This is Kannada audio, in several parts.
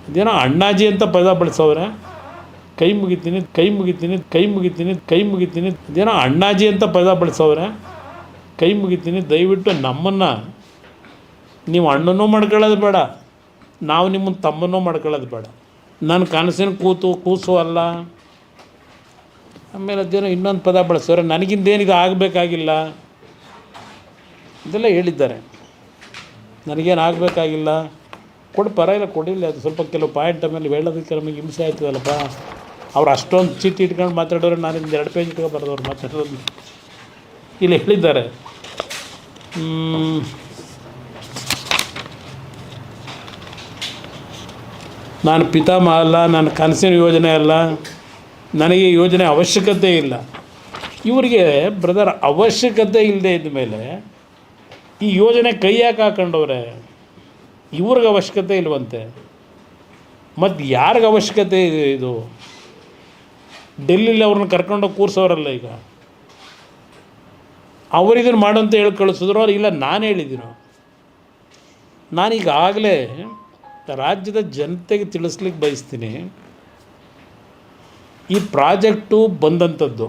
ಅದೇನೋ ಅಣ್ಣಾಜಿ ಅಂತ ಪದ ಬಳಸವ್ರೆ. ಕೈ ಮುಗಿತೀನಿ ಕೈ ಮುಗಿತೀನಿ ಕೈ ಮುಗಿತೀನಿ ಕೈ ಮುಗಿತೀನಿ. ಅದೇನೋ ಅಣ್ಣಾಜಿ ಅಂತ ಪದ ಬಳಸವ್ರೆ. ಕೈ ಮುಗಿತೀನಿ, ದಯವಿಟ್ಟು ನಮ್ಮನ್ನು ನೀವು ಅಣ್ಣನೂ ಮಾಡ್ಕೊಳ್ಳೋದು ಬೇಡ, ನಾವು ನಿಮ್ಮನ್ನು ತಮ್ಮನೂ ಮಾಡ್ಕೊಳ್ಳೋದು ಬೇಡ. ನನ್ನ ಕನಸಿನ ಕೂಸು ಅಲ್ಲ. ಆಮೇಲೆ ಅದೇನೋ ಇನ್ನೊಂದು ಪದ ಬಳಸೋರೆ, ನನಗಿಂದೇನಿದು ಆಗಬೇಕಾಗಿಲ್ಲ ಇದೆಲ್ಲ ಹೇಳಿದ್ದಾರೆ. ನನಗೇನು ಆಗಬೇಕಾಗಿಲ್ಲ, ಪರವಾಗಿಲ್ಲ ಕೊಡಿಲ್ಲ. ಅದು ಸ್ವಲ್ಪ ಕೆಲವು ಪಾಯಿಂಟ್ ಆಮೇಲೆ ಹೇಳೋದಕ್ಕೆ ನಮಗೆ ಹಿಂಸೆ ಆಯ್ತದಲ್ಲಪ್ಪ. ಅವ್ರು ಅಷ್ಟೊಂದು ಚೀಟಿ ಇಟ್ಕೊಂಡು ಮಾತಾಡೋರು, ನಾನು ಇಂದು 2 ಪೇಜ್ ಇಟ್ಕೊಂಡು ಬರೆದವ್ರು ಮಾತಾಡೋದು ಇಲ್ಲಿ ಹೇಳಿದ್ದಾರೆ. ನಾನು ಪಿತಾಮಹ ಅಲ್ಲ, ನನ್ನ ಕನಸಿನ ಯೋಜನೆ ಅಲ್ಲ, ನನಗೆ ಯೋಜನೆ ಅವಶ್ಯಕತೆ ಇಲ್ಲ. ಇವರಿಗೆ ಬ್ರದರ್ ಅವಶ್ಯಕತೆ ಇಲ್ಲದೆ ಇದ್ದ ಮೇಲೆ ಈ ಯೋಜನೆ ಕೈ ಯಾಕೆ ಹಾಕೊಂಡವ್ರೆ? ಇವ್ರಿಗೆ ಅವಶ್ಯಕತೆ ಇಲ್ವಂತೆ, ಮತ್ತು ಯಾರಿಗೆ ಅವಶ್ಯಕತೆ ಇದೆ? ಇದು ಡೆಲ್ಲಿಲಿ ಅವ್ರನ್ನ ಕರ್ಕೊಂಡೋಗಿ ಕೂರಿಸೋರಲ್ಲ. ಈಗ ಅವರಿದನ್ನು ಮಾಡೋಂತ ಹೇಳಿ ಕಳಿಸಿದ್ರು. ಅವ್ರು ಇಲ್ಲ ನಾನು ಹೇಳಿದ್ದೀನೋ. ನಾನೀಗಾಗಲೇ ರಾಜ್ಯದ ಜನತೆಗೆ ತಿಳಿಸ್ಲಿಕ್ಕೆ ಬಯಸ್ತೀನಿ, ಈ ಪ್ರಾಜೆಕ್ಟು ಬಂದಂಥದ್ದು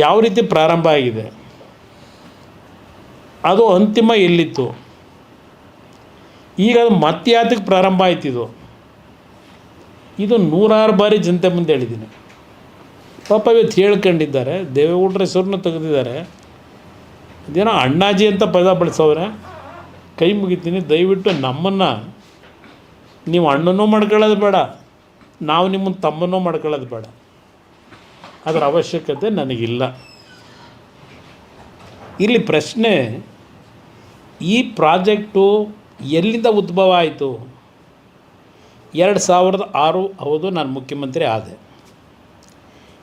ಯಾವ ರೀತಿ ಪ್ರಾರಂಭ ಆಗಿದೆ, ಅದು ಅಂತಿಮ ಎಲ್ಲಿತ್ತು, ಈಗ ಅದು ಮತ್ಯಾತಕ್ಕೆ ಪ್ರಾರಂಭ ಆಯ್ತಿದು, ಇದು 100 ಬಾರಿ ಜನತೆ ಮುಂದೆ ಹೇಳಿದ್ದೀನಿ. ಪಾಪ ಇವತ್ತು ಹೇಳ್ಕೊಂಡಿದ್ದಾರೆ, ದೇವೇಗೌಡರ ಹೆಸರನ್ನು ತೆಗೆದಿದ್ದಾರೆ. ಅದೇನೋ ಅಣ್ಣಾಜಿ ಅಂತ ಪದ ಬಳಸವ್ರೆ. ಕೈ ಮುಗಿತೀನಿ, ದಯವಿಟ್ಟು ನಮ್ಮನ್ನು ನೀವು ಅಣ್ಣನೂ ಮಾಡ್ಕೊಳ್ಳೋದು ಬೇಡ, ನಾವು ನಿಮ್ಮನ್ನು ತಮ್ಮನೂ ಮಾಡ್ಕೊಳ್ಳೋದು ಬೇಡ. ಅದರ ಅವಶ್ಯಕತೆ ನನಗಿಲ್ಲ. ಇಲ್ಲಿ ಪ್ರಶ್ನೆ, ಈ ಪ್ರಾಜೆಕ್ಟು ಎಲ್ಲಿಂದ ಉದ್ಭವ ಆಯಿತು? 2006 ಹೌದು, ನಾನು ಮುಖ್ಯಮಂತ್ರಿ ಆದೆ.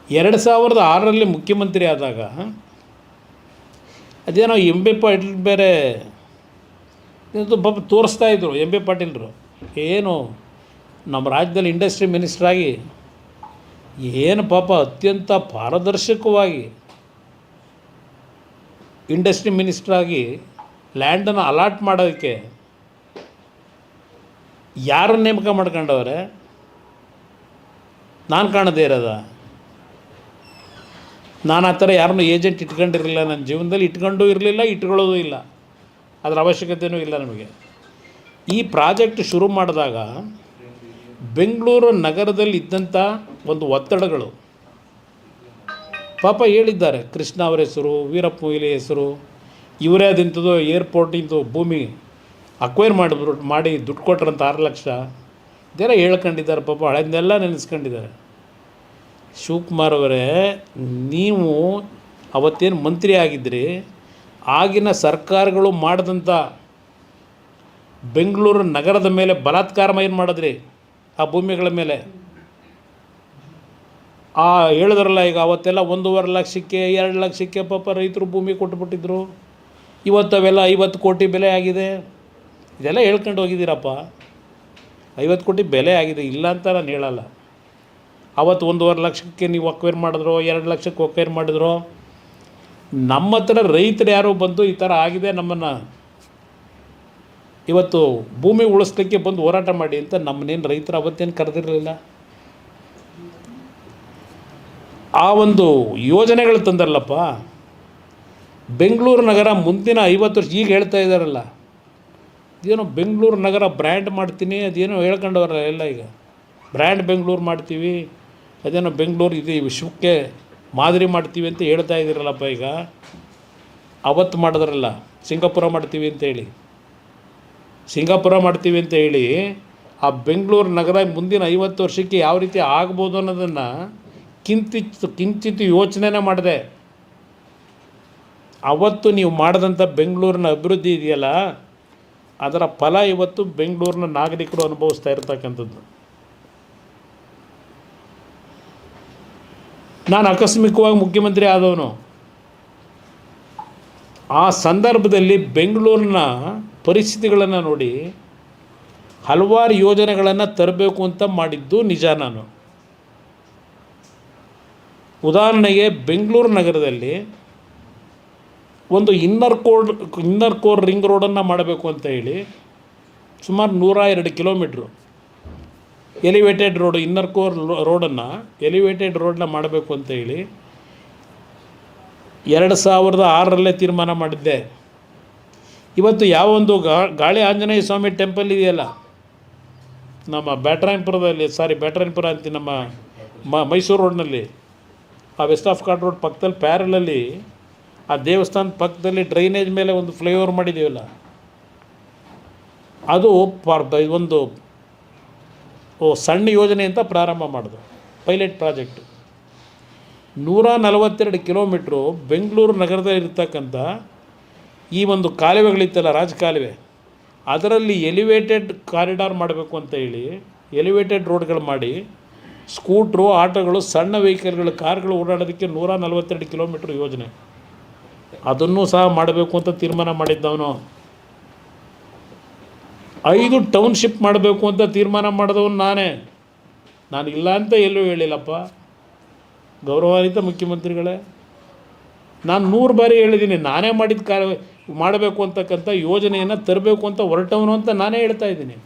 2006ರಲ್ಲಿ ಮುಖ್ಯಮಂತ್ರಿ ಆದಾಗ ಅದೇನೋ ಎಂ ಬಿ ಪಾಟೀಲ್ ಬೇರೆ ಪಾಪ ತೋರಿಸ್ತಾಯಿದ್ರು. ಎಂ ಬಿ ಪಾಟೀಲ್ರು ಏನು ನಮ್ಮ ರಾಜ್ಯದಲ್ಲಿ ಇಂಡಸ್ಟ್ರಿ ಮಿನಿಸ್ಟ್ರಾಗಿ ಏನು ಪಾಪ ಅತ್ಯಂತ ಪಾರದರ್ಶಕವಾಗಿ ಇಂಡಸ್ಟ್ರಿ ಮಿನಿಸ್ಟ್ರಾಗಿ ಲ್ಯಾಂಡನ್ನು ಅಲಾಟ್ ಮಾಡೋದಕ್ಕೆ ಯಾರನ್ನು ನೇಮಕ ಮಾಡ್ಕೊಂಡವ್ರೆ? ನಾನು ಕಾಣದೇ ಇರೋದ? ನಾನು ಆ ಥರ ಯಾರನ್ನೂ ಏಜೆಂಟ್ ಇಟ್ಕೊಂಡಿರಲಿಲ್ಲ ನನ್ನ ಜೀವನದಲ್ಲಿ, ಇಟ್ಕೊಂಡೂ ಇರಲಿಲ್ಲ, ಇಟ್ಕೊಳ್ಳೋದು ಇಲ್ಲ, ಅದರ ಅವಶ್ಯಕತೆಯೂ ಇಲ್ಲ ನಮಗೆ. ಈ ಪ್ರಾಜೆಕ್ಟ್ ಶುರು ಮಾಡಿದಾಗ ಬೆಂಗಳೂರು ನಗರದಲ್ಲಿ ಇದ್ದಂಥ ಒಂದು ಒತ್ತಡಗಳು ಪಾಪ ಹೇಳಿದ್ದಾರೆ. ಕೃಷ್ಣ ಅವರ ಹೆಸರು, ವೀರಪ್ಪ ಮೊಯ್ಲಿ ಹೆಸರು, ಇವರೇ ಅದಿಂಥದ್ದು ಏರ್ಪೋರ್ಟಿಂದು ಭೂಮಿ ಅಕ್ವೈರ್ ಮಾಡಿ ದುಡ್ಡು ಕೊಟ್ರಂತ 6 ಲಕ್ಷ ಇದೆಲ್ಲ ಹೇಳ್ಕೊಂಡಿದ್ದಾರೆ. ಪಾಪ ಹಳೆದನ್ನೆಲ್ಲ ನೆನೆಸ್ಕೊಂಡಿದ್ದಾರೆ. ಶಿವಕುಮಾರ್ ಅವರೇ, ನೀವು ಅವತ್ತೇನು ಮಂತ್ರಿ ಆಗಿದ್ರಿ, ಆಗಿನ ಸರ್ಕಾರಗಳು ಮಾಡಿದಂಥ ಬೆಂಗಳೂರು ನಗರದ ಮೇಲೆ ಬಲಾತ್ಕಾರ ಏನು ಮಾಡಿದ್ರಿ? ಆ ಭೂಮಿಗಳ ಮೇಲೆ ಹೇಳಿದ್ರಲ್ಲ. ಈಗ ಅವತ್ತೆಲ್ಲ 1.5 ಲಕ್ಷಕ್ಕೆ 2 ಲಕ್ಷಕ್ಕೆ ಪಾಪ ರೈತರು ಭೂಮಿ ಕೊಟ್ಟುಬಿಟ್ಟಿದ್ರು. ಇವತ್ತು ಅವೆಲ್ಲ 50 ಕೋಟಿ ಬೆಲೆ ಆಗಿದೆ. ಇದೆಲ್ಲ ಹೇಳ್ಕೊಂಡು ಹೋಗಿದ್ದೀರಪ್ಪ. 50 ಕೋಟಿ ಬೆಲೆ ಆಗಿದೆ, ಇಲ್ಲ ಅಂತ ನಾನು ಹೇಳಲ್ಲ. ಅವತ್ತು 1.5 ಲಕ್ಷಕ್ಕೆ ನೀವು ಅಕ್ವೈರ್ ಮಾಡಿದ್ರು, 2 ಲಕ್ಷಕ್ಕೆ ಅಕ್ವೈರ್ ಮಾಡಿದ್ರು. ನಮ್ಮ ಹತ್ರ ರೈತರು ಯಾರೋ ಬಂದು ಈ ಥರ ಆಗಿದೆ, ನಮ್ಮನ್ನು ಇವತ್ತು ಭೂಮಿ ಉಳಿಸ್ಲಿಕ್ಕೆ ಬಂದು ಹೋರಾಟ ಮಾಡಿ ಅಂತ ನಮ್ಮನ್ನೇನು ರೈತರು ಅವತ್ತೇನು ಕರೆದಿರಲಿಲ್ಲ. ಆ ಒಂದು ಯೋಜನೆಗಳು ತಂದರಲ್ಲಪ್ಪ. ಬೆಂಗಳೂರು ನಗರ ಮುಂದಿನ 50 ವರ್ಷ, ಈಗ ಹೇಳ್ತಾ ಇದ್ದಾರಲ್ಲ, ಇದೇನೋ ಬೆಂಗಳೂರು ನಗರ ಬ್ರ್ಯಾಂಡ್ ಮಾಡ್ತೀನಿ, ಅದೇನೋ ಹೇಳ್ಕೊಂಡವ್ರಲ್ಲ ಎಲ್ಲ. ಈಗ ಬ್ರ್ಯಾಂಡ್ ಬೆಂಗಳೂರು ಮಾಡ್ತೀವಿ, ಅದೇನೋ ಬೆಂಗಳೂರು ಇದು ವಿಶ್ವಕ್ಕೆ ಮಾದರಿ ಮಾಡ್ತೀವಿ ಅಂತ ಹೇಳ್ತಾ ಇದ್ದೀರಲ್ಲಪ್ಪ. ಈಗ ಅವತ್ತು ಮಾಡಿದ್ರಲ್ಲ, ಸಿಂಗಾಪುರ ಮಾಡ್ತೀವಿ ಅಂತೇಳಿ, ಆ ಬೆಂಗಳೂರು ನಗರ ಮುಂದಿನ 50 ವರ್ಷಕ್ಕೆ ಯಾವ ರೀತಿ ಆಗ್ಬೋದು ಅನ್ನೋದನ್ನು ಕಿಂಚಿತ್ ಯೋಚನೆ ಮಾಡಿದೆ. ಅವತ್ತು ನೀವು ಮಾಡಿದಂಥ ಬೆಂಗಳೂರಿನ ಅಭಿವೃದ್ಧಿ ಇದೆಯಲ್ಲ, ಅದರ ಫಲ ಇವತ್ತು ಬೆಂಗಳೂರಿನ ನಾಗರಿಕರು ಅನುಭವಿಸ್ತಾ ಇರ್ತಕ್ಕಂಥದ್ದು. ನಾನು ಆಕಸ್ಮಿಕವಾಗಿ ಮುಖ್ಯಮಂತ್ರಿ ಆದವನು. ಆ ಸಂದರ್ಭದಲ್ಲಿ ಬೆಂಗಳೂರಿನ ಪರಿಸ್ಥಿತಿಗಳನ್ನು ನೋಡಿ ಹಲವಾರು ಯೋಜನೆಗಳನ್ನು ತರಬೇಕು ಅಂತ ಮಾಡಿದ್ದು ನಿಜ. ನಾನು ಉದಾಹರಣೆಗೆ ಬೆಂಗಳೂರು ನಗರದಲ್ಲಿ ಒಂದು ಇನ್ನರ್ ಕೋರ್ ರಿಂಗ್ ರೋಡನ್ನು ಮಾಡಬೇಕು ಅಂತ ಹೇಳಿ ಸುಮಾರು 102 kilometre elevated road, inner core ರೋಡನ್ನು ಎಲಿವೇಟೆಡ್ ರೋಡನ್ನ ಮಾಡಬೇಕು ಅಂತ ಹೇಳಿ 2006ರಲ್ಲೇ ತೀರ್ಮಾನ ಮಾಡಿದ್ದೆ. ಇವತ್ತು ಯಾವೊಂದು ಗಾಳಿ ಆಂಜನೇಯ ಸ್ವಾಮಿ ಟೆಂಪಲ್ ಇದೆಯಲ್ಲ ನಮ್ಮ ಬ್ಯಾಟರಾಯನಪುರ ಅಂತ ನಮ್ಮ ಮೈಸೂರು ರೋಡ್ನಲ್ಲಿ, ಆ ವೆಸ್ಟ್ ಆಫ್ ಕಾರ್ಡ್ ರೋಡ್ ಪಕ್ಕದಲ್ಲಿ ಪ್ಯಾರಲಲ್ಲಿ ಆ ದೇವಸ್ಥಾನದ ಪಕ್ಕದಲ್ಲಿ ಡ್ರೈನೇಜ್ ಮೇಲೆ ಒಂದು ಫ್ಲೈಓವರ್ ಮಾಡಿದ್ದೀವಲ್ಲ, ಅದು ಒಂದು ಸಣ್ಣ ಯೋಜನೆ ಅಂತ ಪ್ರಾರಂಭ ಮಾಡಿದ್ರು, ಪೈಲಟ್ ಪ್ರಾಜೆಕ್ಟು. 142 ಕಿಲೋಮೀಟ್ರು ಬೆಂಗಳೂರು ನಗರದಲ್ಲಿರ್ತಕ್ಕಂಥ ಈ ಒಂದು ಕಾಲುವೆಗಳಿತ್ತಲ್ಲ, ರಾಜಕಾಲುವೆ, ಅದರಲ್ಲಿ ಎಲಿವೇಟೆಡ್ ಕಾರಿಡಾರ್ ಮಾಡಬೇಕು ಅಂತ ಹೇಳಿ ಎಲಿವೇಟೆಡ್ ರೋಡ್ಗಳು ಮಾಡಿ ಸ್ಕೂಟ್ರು, ಆಟೋಗಳು, ಸಣ್ಣ ವೆಹಿಕಲ್ಗಳು, ಕಾರ್ಗಳು ಓಡಾಡೋದಕ್ಕೆ 142 ಕಿಲೋಮೀಟ್ರ್ ಯೋಜನೆ, ಅದನ್ನೂ ಸಹ ಮಾಡಬೇಕು ಅಂತ ತೀರ್ಮಾನ ಮಾಡಿದ್ದವನು. 5 ಟೌನ್ಶಿಪ್ ಮಾಡಬೇಕು ಅಂತ ತೀರ್ಮಾನ ಮಾಡಿದವನು ನಾನೇ. ನಾನು ಇಲ್ಲ ಅಂತ ಎಲ್ಲೂ ಹೇಳಿಲ್ಲಪ್ಪ, ಗೌರವಾನ್ವಿತ ಮುಖ್ಯಮಂತ್ರಿಗಳೇ. ನಾನು 100 ಬಾರಿ ಹೇಳಿದ್ದೀನಿ, ನಾನೇ ಮಾಡಬೇಕು ಅಂತಕ್ಕಂಥ ಯೋಜನೆಯನ್ನು ತರಬೇಕು ಅಂತ ಹೊರಟವನು ಅಂತ ನಾನೇ ಹೇಳ್ತಾ ಇದ್ದೀನಿ.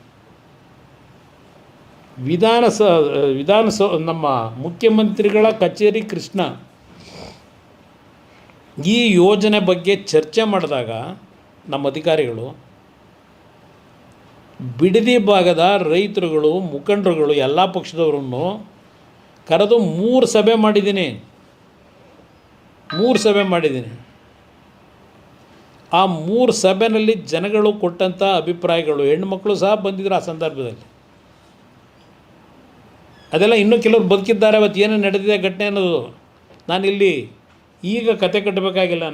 ನಮ್ಮ ಮುಖ್ಯಮಂತ್ರಿಗಳ ಕಚೇರಿ ಕೃಷ್ಣ ಈ ಯೋಜನೆ ಬಗ್ಗೆ ಚರ್ಚೆ ಮಾಡಿದಾಗ ನಮ್ಮ ಅಧಿಕಾರಿಗಳು ಬಿಡದಿ ಭಾಗದ ರೈತರುಗಳು, ಮುಖಂಡರುಗಳು, ಎಲ್ಲ ಪಕ್ಷದವರನ್ನು ಕರೆದು 3 ಸಭೆ ಮಾಡಿದ್ದೀನಿ. ಆ 3 ಸಭೆಯಲ್ಲಿ ಜನಗಳು ಕೊಟ್ಟಂಥ ಅಭಿಪ್ರಾಯಗಳು, ಹೆಣ್ಣುಮಕ್ಕಳು ಸಹ ಬಂದಿದ್ದರು ಆ ಸಂದರ್ಭದಲ್ಲಿ. ಅದೆಲ್ಲ ಇನ್ನೂ ಕೆಲವರು ಬದುಕಿದ್ದಾರೆ, ಅವತ್ತು ಏನೇನು ನಡೆದಿದೆ ಘಟನೆ ಅನ್ನೋದು ನಾನಿಲ್ಲಿ ಈಗ ಕತೆ ಕಟ್ಟಬೇಕಾಗಿಲ್ಲ.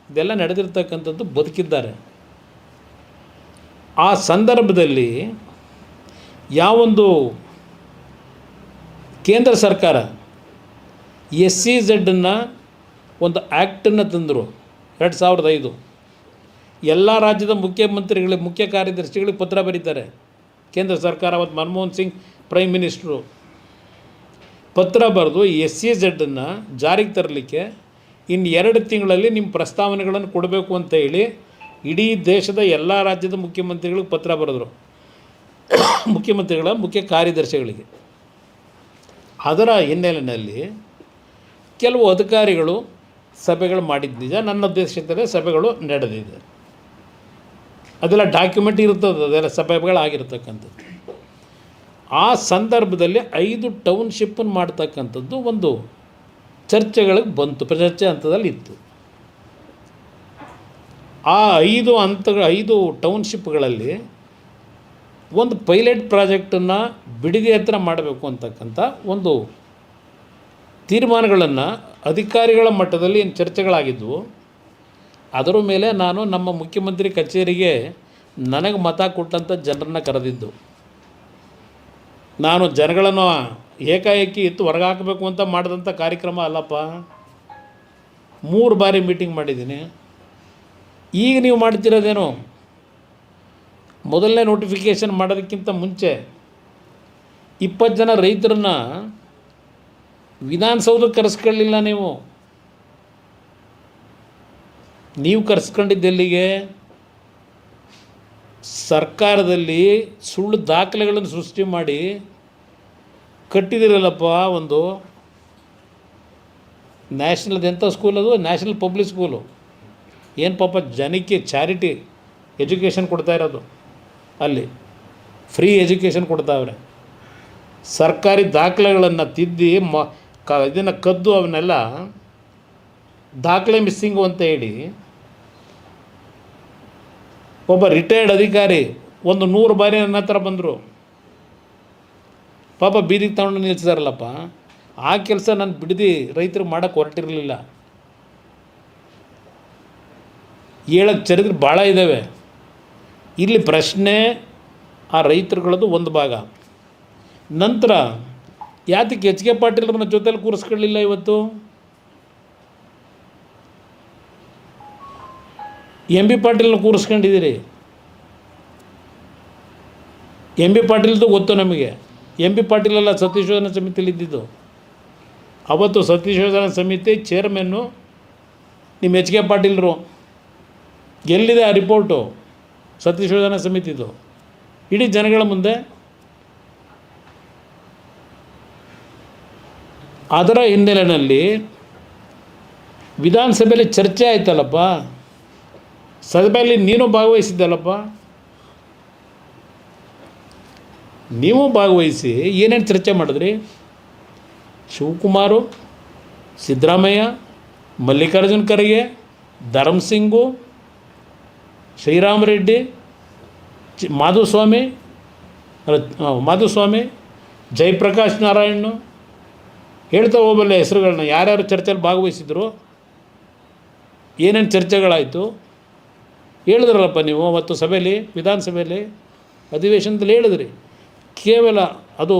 ಇದೆಲ್ಲ ನಡೆದಿರ್ತಕ್ಕಂಥದ್ದು ಬದುಕಿದ್ದಾರೆ. ಆ ಸಂದರ್ಭದಲ್ಲಿ ಯಾವೊಂದು ಕೇಂದ್ರ ಸರ್ಕಾರ SEZ ಒಂದು ಆ್ಯಕ್ಟನ್ನು ತಂದರು 2005. ಎಲ್ಲ ರಾಜ್ಯದ ಮುಖ್ಯ ಕಾರ್ಯದರ್ಶಿಗಳಿಗೆ ಪತ್ರ ಬರೀತಾರೆ ಕೇಂದ್ರ ಸರ್ಕಾರ. ಅವತ್ತು ಮನಮೋಹನ್ ಸಿಂಗ್ ಪ್ರೈಮ್ ಮಿನಿಸ್ಟ್ರು ಪತ್ರ ಬರೆದು SEZ ಜಾರಿಗೆ ತರಲಿಕ್ಕೆ ಇನ್ನು 2 ತಿಂಗಳಲ್ಲಿ ನಿಮ್ಮ ಪ್ರಸ್ತಾವನೆಗಳನ್ನು ಕೊಡಬೇಕು ಅಂತ ಹೇಳಿ ಇಡೀ ದೇಶದ ಎಲ್ಲ ರಾಜ್ಯದ ಮುಖ್ಯಮಂತ್ರಿಗಳಿಗೆ ಪತ್ರ ಬರೆದರು, ಮುಖ್ಯಮಂತ್ರಿಗಳ ಮುಖ್ಯ ಕಾರ್ಯದರ್ಶಿಗಳಿಗೆ. ಅದರ ಹಿನ್ನೆಲೆಯಲ್ಲಿ ಕೆಲವು ಅಧಿಕಾರಿಗಳು ಸಭೆಗಳು ಮಾಡಿದ್ದು ನಿಜ, ನನ್ನ ಅಧ್ಯಕ್ಷತೆಯಲ್ಲಿ ಸಭೆಗಳು ನಡೆದಿದೆ. ಅದೆಲ್ಲ ಡಾಕ್ಯುಮೆಂಟ್ ಇರ್ತದೆ, ಅದೆಲ್ಲ ಸಭೆಗಳಾಗಿರ್ತಕ್ಕಂಥದ್ದು. ಆ ಸಂದರ್ಭದಲ್ಲಿ 5 ಟೌನ್ಶಿಪ್ಪನ್ನು ಮಾಡ್ತಕ್ಕಂಥದ್ದು ಒಂದು ಚರ್ಚೆಗಳಿಗೆ ಬಂತು, ಚರ್ಚೆ ಹಂತದಲ್ಲಿ ಇತ್ತು. ಆ 5 ಟೌನ್ಶಿಪ್ಗಳಲ್ಲಿ ಒಂದು ಪೈಲಟ್ ಪ್ರಾಜೆಕ್ಟನ್ನು ಬಿಡದಿ ಹತ್ರ ಮಾಡಬೇಕು ಅಂತಕ್ಕಂಥ ಒಂದು ತೀರ್ಮಾನಗಳನ್ನು ಅಧಿಕಾರಿಗಳ ಮಟ್ಟದಲ್ಲಿ ಏನು ಚರ್ಚೆಗಳಾಗಿದ್ದವು, ಅದರ ಮೇಲೆ ನಾನು ನಮ್ಮ ಮುಖ್ಯಮಂತ್ರಿ ಕಚೇರಿಗೆ ನನಗೆ ಮತ ಕೊಟ್ಟಂಥ ಜನರನ್ನು ಕರೆದಿದ್ದು. ನಾನು ಜನಗಳನ್ನು ಏಕಾಏಕಿ ಹೊರಗೆ ಹಾಕಬೇಕು ಅಂತ ಮಾಡಿದಂಥ ಕಾರ್ಯಕ್ರಮ ಅಲ್ಲಪ್ಪ. 3 ಬಾರಿ ಮೀಟಿಂಗ್ ಮಾಡಿದ್ದೀನಿ. ಈಗ ನೀವು ಮಾಡ್ತಿರೋದೇನು, ಮೊದಲನೇ ನೋಟಿಫಿಕೇಷನ್ ಮಾಡೋದಕ್ಕಿಂತ ಮುಂಚೆ 20 ಜನ ರೈತರನ್ನ ವಿಧಾನಸೌಧಕ್ಕೆ ಕರೆಸ್ಕೊಳ್ಳಿಲ್ಲ. ನೀವು ಕರೆಸ್ಕೊಂಡಿದ್ದೆಲ್ಲಿಗೆ? ಸರ್ಕಾರದಲ್ಲಿ ಸುಳ್ಳು ದಾಖಲೆಗಳನ್ನು ಸೃಷ್ಟಿ ಮಾಡಿ ಕಟ್ಟಿದಿರಲ್ಲಪ್ಪ. ಒಂದು ನ್ಯಾಷನಲ್ ಎಂಥ ಸ್ಕೂಲ್ ಅದು, ನ್ಯಾಷನಲ್ ಪಬ್ಲಿಕ್ ಸ್ಕೂಲು. ಏನು ಪಾಪ ಜನಕ್ಕೆ ಚಾರಿಟಿ ಎಜುಕೇಷನ್ ಕೊಡ್ತಾ ಇರೋದು, ಅಲ್ಲಿ ಫ್ರೀ ಎಜುಕೇಷನ್ ಕೊಡ್ತಾವ್ರೆ. ಸರ್ಕಾರಿ ದಾಖಲೆಗಳನ್ನು ತಿದ್ದಿ ಇದನ್ನು ಕದ್ದು ಅವನ್ನೆಲ್ಲ ದಾಖಲೆ ಮಿಸ್ಸಿಂಗು ಅಂತ ಹೇಳಿ ಒಬ್ಬ ರಿಟೈರ್ಡ್ ಅಧಿಕಾರಿ ಒಂದು 100 ಬಾರಿ ನನ್ನ ಹತ್ರ ಬಂದರು. ಪಾಪ ಬೀದಿಗೆ ತಗೊಂಡು ನಿಲ್ಲಿಸಿದಾರಲ್ಲಪ್ಪ. ಆ ಕೆಲಸ ನಾನು ಬಿಡದಿ ರೈತರಿಗೆ ಮಾಡೋಕ್ಕೆ ಹೊರಟಿರಲಿಲ್ಲ. ಹೇಳಕ್ಕೆ ಚರಿತ್ರೆ ಭಾಳ ಇದ್ದಾವೆ. ಇಲ್ಲಿ ಪ್ರಶ್ನೆ ಆ ರೈತರುಗಳದ್ದು ಒಂದು ಭಾಗ. ನಂತರ ಯಾತಕ್ಕೆ ಎಚ್ ಕೆ ಪಾಟೀಲ್ರನ್ನ ಜೊತೆಲಿ ಕೂರಿಸ್ಕೊಳ್ಳಿಲ್ಲ? ಇವತ್ತು ಎಂ ಬಿ ಪಾಟೀಲ್ನ ಕೂರಿಸ್ಕೊಂಡಿದ್ದೀರಿ. ಎಂ ಬಿ ಪಾಟೀಲ್ದು ಗೊತ್ತು ನಮಗೆ. ಎಂ ಬಿ ಪಾಟೀಲೆಲ್ಲ ಸತ್ಯಶೋಧನಾ ಸಮಿತಿಯಲ್ಲಿ ಇದ್ದಿದ್ದು. ಅವತ್ತು ಸತ್ಯಶೋಧನಾ ಸಮಿತಿ ಚೇರ್ಮನ್ನು ನಿಮ್ಮ ಎಚ್ ಕೆ ಪಾಟೀಲ್ರು. ಎಲ್ಲಿದೆ ಆ ರಿಪೋರ್ಟು ಸತ್ಯಶೋಧನಾ ಸಮಿತಿದು? ಇಡೀ ಜನಗಳ ಮುಂದೆ. ಅದರ ಹಿನ್ನೆಲೆಯಲ್ಲಿ ವಿಧಾನಸಭೆಯಲ್ಲಿ ಚರ್ಚೆ ಆಯ್ತಲ್ಲಪ್ಪ, ಸಭೆಯಲ್ಲಿ ನೀನು ಭಾಗವಹಿಸಿದ್ದಲ್ಲಪ್ಪ, ನೀವು ಭಾಗವಹಿಸಿ ಏನೇನು ಚರ್ಚೆ ಮಾಡಿದ್ರಿ? ಶಿವಕುಮಾರು, ಸಿದ್ದರಾಮಯ್ಯ, ಮಲ್ಲಿಕಾರ್ಜುನ್ ಖರ್ಗೆ, ಧರ್ಮಸಿಂಗು, ಶ್ರೀರಾಮರೆಡ್ಡಿ, ಮಾಧುಸ್ವಾಮಿ, ಜಯಪ್ರಕಾಶ್ ನಾರಾಯಣ್, ಹೇಳ್ತಾ ಹೋಗಬಲ್ಲ ಹೆಸರುಗಳನ್ನ, ಯಾರ್ಯಾರು ಚರ್ಚೆಯಲ್ಲಿ ಭಾಗವಹಿಸಿದ್ರು, ಏನೇನು ಚರ್ಚೆಗಳಾಯಿತು ಹೇಳಿದ್ರಲ್ಲಪ್ಪ ನೀವು ಅವತ್ತು ಸಭೆಯಲ್ಲಿ, ವಿಧಾನಸಭೆಯಲ್ಲಿ ಅಧಿವೇಶನದಲ್ಲಿ ಹೇಳಿದ್ರಿ. ಕೇವಲ ಅದು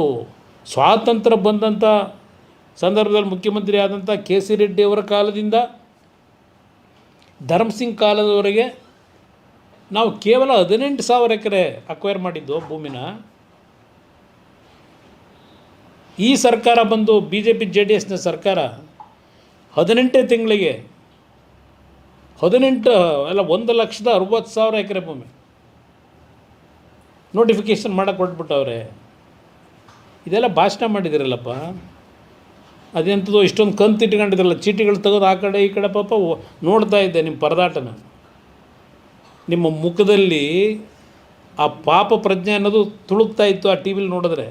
ಸ್ವಾತಂತ್ರ್ಯ ಬಂದಂಥ ಸಂದರ್ಭದಲ್ಲಿ ಮುಖ್ಯಮಂತ್ರಿ ಆದಂಥ ಕೆ ಸಿ ರೆಡ್ಡಿ ಅವರ ಕಾಲದಿಂದ ಧರ್ಮಸಿಂಗ್ ಕಾಲದವರೆಗೆ ನಾವು ಕೇವಲ 18,000 ಎಕರೆ ಅಕ್ವೈರ್ ಮಾಡಿದ್ದು ಭೂಮಿನ. ಈ ಸರ್ಕಾರ ಬಂದು BJP JDS ಸರ್ಕಾರ 18 ತಿಂಗಳಿಗೆ 1,60,000 ಎಕರೆ ಭೂಮಿ ನೋಟಿಫಿಕೇಷನ್ ಮಾಡೋಕ್ಕೆ ಕೊಟ್ಬಿಟ್ಟವ್ರೆ. ಇದೆಲ್ಲ ಭಾಷಣ ಮಾಡಿದಿರಲ್ಲಪ್ಪ, ಅದೆಂಥದ್ದು ಇಷ್ಟೊಂದು ಕಂತು ಇಟ್ಕೊಂಡಿದ್ರಲ್ಲ, ಚೀಟಿಗಳು ತೆಗೆದು ಆ ಕಡೆ ಈ ಕಡೆ. ಪಾಪ ನೋಡ್ತಾ ಇದ್ದೆ ನಿಮ್ಮ ಪರದಾಟನ, ನಿಮ್ಮ ಮುಖದಲ್ಲಿ ಆ ಪಾಪ ಪ್ರಜ್ಞೆ ಅನ್ನೋದು ತುಳುಕ್ತಾ ಇತ್ತು ಆ ಟಿ ವಿಲಿ ನೋಡಿದ್ರೆ.